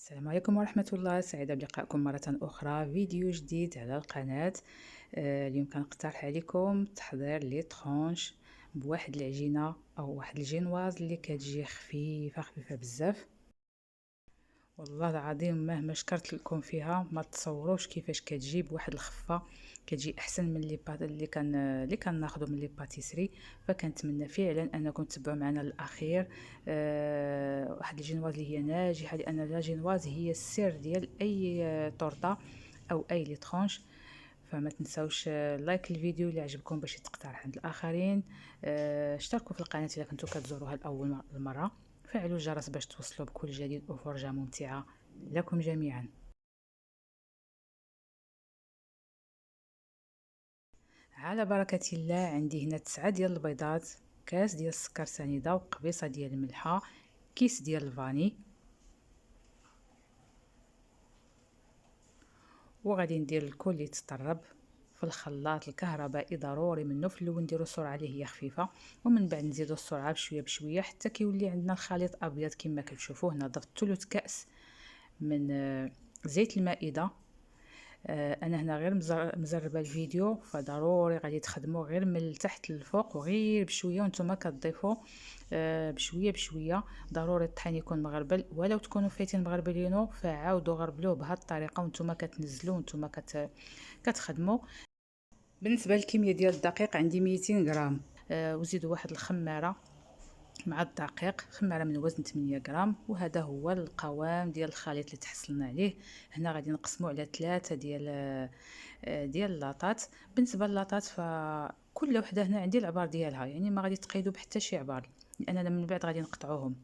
السلام عليكم ورحمة الله، سعيدة بلقائكم مرة أخرى فيديو جديد على القناة. اليوم كنقترح عليكم تحضير لي طرونش بواحد العجينة أو واحد الجينواز اللي كتجي خفيفة بزاف. والله العظيم مهما شكرت لكم فيها ما تصوروش كيفاش كتجي بواحد الخفة، كتجي احسن من لي بات اللي كناخذو من لي باتيسري. فكنتمنى فعلا انكم تتبعوا معنا للاخير. واحد الجينواز اللي هي ناجحه، لان لا جينواز هي السر ديال اي طورطه او اي لي طرونش. فما تنساوش لايك الفيديو اللي عجبكم باش يتقترح عند الاخرين. اشتركوا في القناه اذا كنتوا كتزوروها لاول مره. فعلوا الجرس باش توصلوا بكل جديد وفرجة ممتعة لكم جميعا. على بركة الله، عندي هنا 9 ديال البيضات، كاس ديال السكر سنيدة، وقبيصة ديال الملحة، كيس ديال الفاني. وغادي ندير الكل يتطرب في الخلاط الكهربائي، ضروري منه في الاول نديرو السرعه اللي هي خفيفه، ومن بعد نزيدو السرعه بشويه حتى كيولي عندنا الخليط ابيض كما كتشوفوا. هنا ضفت ثلث كاس من زيت المائده. انا هنا غير مزربه الفيديو، فضروري غادي تخدموا غير من التحت للفوق وغير بشويه وانتم كتضيفوا بشويه. ضروري الطحين يكون مغربل، ولو تكونوا فايتين مغربلينو فعاودوا غربلوه بهذه الطريقه وانتم كتنزلوا وانتم كتخدموا. بالنسبه للكميه ديال الدقيق عندي 200 غرام. وزيدوا واحد الخماره مع الدقيق، خماره من وزن 8 غرام. وهذا هو القوام ديال الخليط اللي تحصلنا عليه. هنا غادي نقسمو على 3 ديال اللاطات. بالنسبه للاطات فكل وحده هنا عندي العبار ديالها، يعني ما غادي تقيدوا بحتى شي عبار لاننا من بعد غادي نقطعوهم.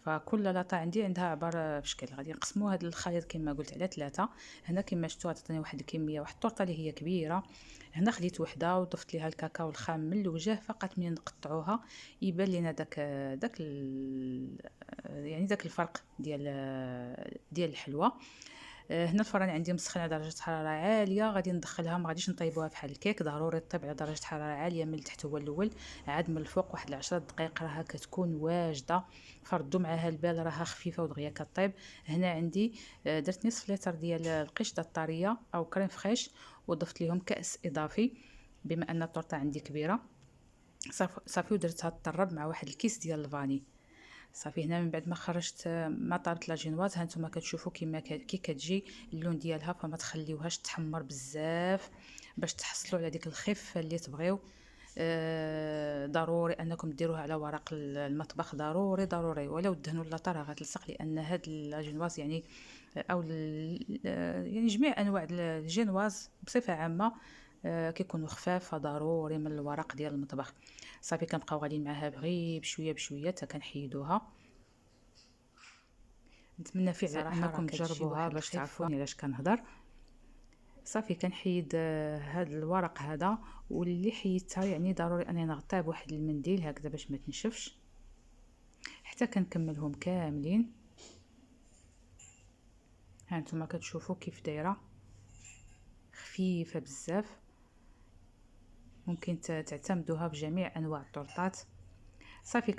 فكل لاطه عندي عندها عباره بشكل. غادي نقسموا هذا الخليط كما قلت على 3. هنا كما شفتوا عطاتني واحد الكميه، واحد الطورطه اللي هي كبيره. هنا خديت وحده وضفت ليها الكاكاو الخام من الوجه فقط. من نقطعوها يبان لينا يعني داك الفرق ديال الحلوى. هنا الفران عندي مسخن على درجه حراره عاليه. غادي ندخلها، ما غاديش نطيبوها بحال الكيك، ضروري طيب على درجه حراره عاليه من التحت هو الاول، عاد من الفوق واحد 10 دقائق راها كتكون واجده. فردوا معها البال، راها خفيفه ودغيا كطيب. هنا عندي درت نصف لتر ديال القشطه الطريه او كريم فريش، وضفت لهم كاس اضافي بما ان الطورطه عندي كبيره. صافي ودرتها تطرب مع واحد الكيس ديال الفاني. صافي هنا من بعد ما خرجت ما طابت لا جينواز، ها نتوما كتشوفوا كي كتجي اللون ديالها. فما تخليوهاش تحمر بزاف باش تحصلوا على ديك الخفه اللي تبغيو. ضروري انكم ديروها على ورق المطبخ، ضروري ولو دهنوا اللاطه راه غتلصق، لان هاد الجينواز يعني يعني جميع انواع الجينواز بصفه عامه كيكونوا خفاف، فضروري من الورق ديال المطبخ. صافي كنبقاو غاديين معاها غير بشويه حتى كنحيدوها. نتمنى فعلا صراحة راه انكم كتجي تجربوها واحد باش الخفة. تعرفوني علاش كنهضر. صافي كنحيد هاد الورق هذا، واللي حيدتها يعني ضروري انني نغطيها بواحد المنديل هكذا باش ما تنشفش حتى كنكملهم كاملين. ها نتوما كتشوفوا كيف دايره خفيفه بزاف. ممكن تعتمدوها في جميع انواع الطورطات. صافي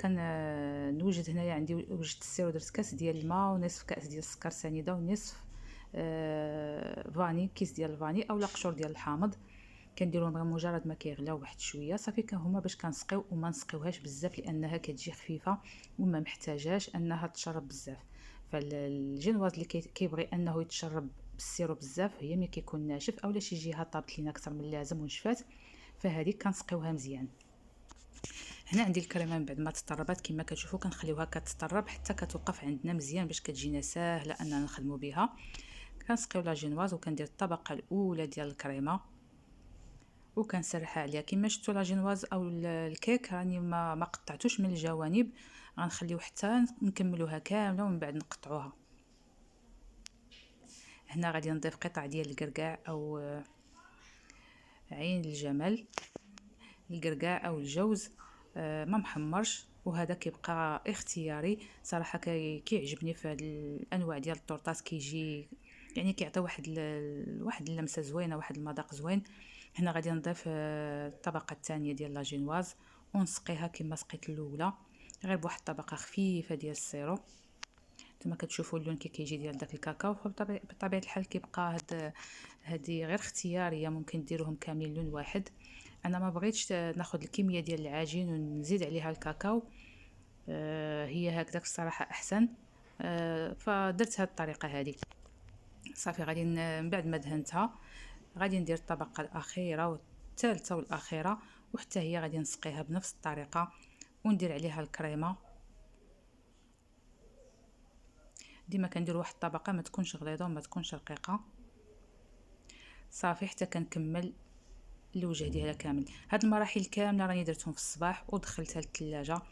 نوجد هنايا عندي وجدت السير، ودرت كاس ديال الماء ونصف كاس ديال السكر سنيده ونصف فاني، كيس ديال الفاني او قشور ديال الحامض. كنديرهم بمجرد ما كيغلاو واحد شويه. صافي هما باش كنسقيو وما نسقيوهاش بزاف لانها كتجي خفيفه وما محتاجاش انها تشرب بزاف. فالجنواز اللي كيبغي انه يتشرب بالسيرو بزاف هي ملي كيكون ناشف اولا شي جهه طابت لينا اكثر من اللازم ونشفات، فهذه كنسقيوها مزيان. هنا عندي الكريمه من بعد ما تطربات كما كتشوفوا كنخليوها كتطرب حتى كتوقف عندنا مزيان باش كتجينا ساهله اننا نخدموا بها. كنسقيو لا جينواز وكندير الطبقه الاولى ديال الكريمه وكنسرحها عليها. كما شفتوا لا جينواز او الكيك راني ما قطعتوش من الجوانب، غنخليو حتى نكملوها كامله ومن بعد نقطعوها. هنا غادي نضيف قطع ديال الكركاع او عين الجمل، الكركاع او الجوز ما محمرش، وهذا كيبقى اختياري. صراحه كيعجبني في هاد الانواع ديال الطورطات، كيجي يعني كيعطي واحد اللمسه زوينه، واحد المذاق زوين. هنا غادي نضيف الطبقه الثانيه ديال لا جينواز ونسقيها كما سقيت الاولى، غير بواحد الطبقه خفيفه ديال السيرو. كما كتشوفوا اللون كي كيجي ديال داك الكاكاو. فبطبيعه الحال كيبقى هذه غير اختياريه، ممكن ديروهم كاملين لون واحد. انا ما بغيتش ناخذ الكميه ديال العجين ونزيد عليها الكاكاو، هي هكذاك الصراحه احسن. فدرت هذه الطريقه هذه. صافي غادي من بعد ما دهنتها غادي ندير الطبقه الاخيره والثالثه والاخيره، وحتى هي غادي نسقيها بنفس الطريقه وندير عليها الكريمه. ديما كندير واحد الطبقه ما تكونش غليظه وما تكونش رقيقه. صافي حتى كنكمل الوجه ديالها كامل. هاد المراحل كامله راني درتهم في الصباح ودخلتها للثلاجه،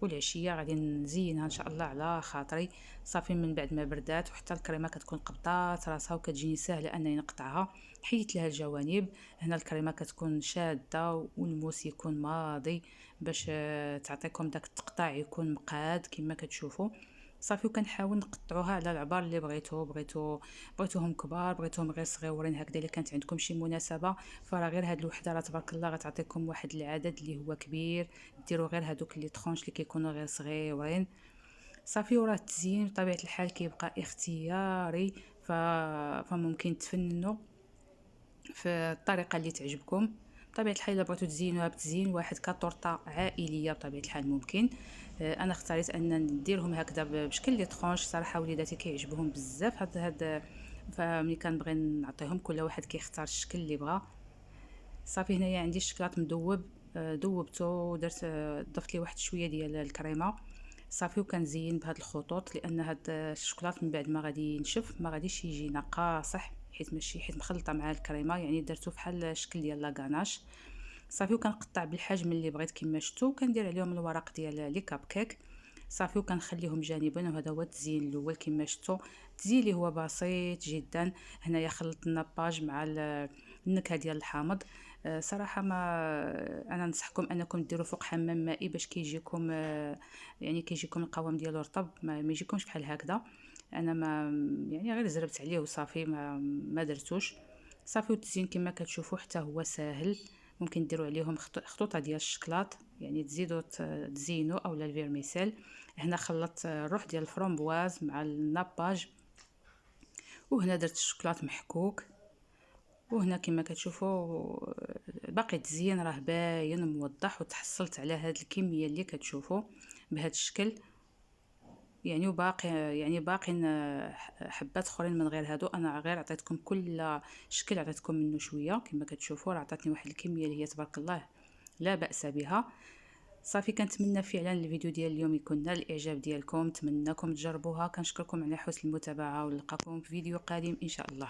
والعشيه غادي نزينها ان شاء الله على خاطري. صافي من بعد ما بردات وحتى الكريمه كتكون قبطات راسها وكتجيني سهله انني نقطعها، حيدت لها الجوانب. هنا الكريمه كتكون شاده والموس يكون ماضي باش تعطيكم داك التقطاع يكون مقاد كما كتشوفوا. صافي وكنحاول نقطعوها على العبار اللي بغيتوهم كبار، بغيتوهم غير صغيورين هكذا. الا كانت عندكم شي مناسبه فراه غير هاد الوحده راه تبارك الله غتعطيكم واحد العدد اللي هو كبير، ديروا غير هادوك لي طرونش اللي كيكونوا غير صغيورين. صافي وراه التزيين بطبيعه الحال كيبقى اختياري، فممكن تفننوا في الطريقه اللي تعجبكم. بطبيعه الحال الا بغيتو تزينوها بتزيين واحد كطورطه عائليه بطبيعه الحال ممكن. انا اختاريت ان نديرهم هكذا بشكل لي طرونش. صراحه وليداتي كيعجبهم بزاف هاد فملي كنبغي نعطيهم كل واحد كيختار الشكل اللي بغا. صافي هنايا عندي الشكلاط مذوب، ذوبته ودرت ضفت ليه واحد شويه ديال الكريمه. صافي وكنزين بهاد الخطوط لان هاد الشوكولاط من بعد ما غادي ينشف ما غاديش يجينا قاصح، حيت مخلطه مع الكريمه، يعني درتو بحال الشكل ديال لاغاناش. صافي وكنقطع بالحجم اللي بغيت كما شفتوا، وكندير عليهم الورق ديال لي كاب كيك. صافي وكنخليهم جانبا. وهذا هو التزيين الاول كما شفتوا. التزيين اللي هو بسيط جدا. هنايا خلطت الناباج مع النكهه ديال الحامض. صراحه ما انا ننصحكم انكم ديروا فوق حمام مائي باش كيجيكم يعني كيجيكم القوام ديالو رطب، ما يجيكمش بحال هكذا. انا ما يعني غير زربت عليه وصافي ما درتوش. صافي والتزيين كما كتشوفوا حتى هو ساهل. ممكن ديروا عليهم خطوطه ديال الشكلاط، يعني تزيدوا تزينوا اولا الفيرميسيل. هنا خلطت الروح ديال الفرومبواز مع الناباج، وهنا درت الشكلاط محكوك. وهنا كما كتشوفوا باقي التزيين راه باين موضح، وتحصلت على هاد الكميه اللي كتشوفوا بهذا الشكل. يعني باقين حبات اخرين من غير هادو. انا غير عطيتكم كل شكل عطيتكم منه شويه كما كتشوفوا، راه عطاتني واحد الكميه اللي هي تبارك الله لا باس بها. صافي كنتمنى فعلا الفيديو ديال اليوم يكون نال الاعجاب ديالكم، نتمنىكم تجربوها. كنشكركم على حسن المتابعه ونلقاكم في فيديو قادم ان شاء الله.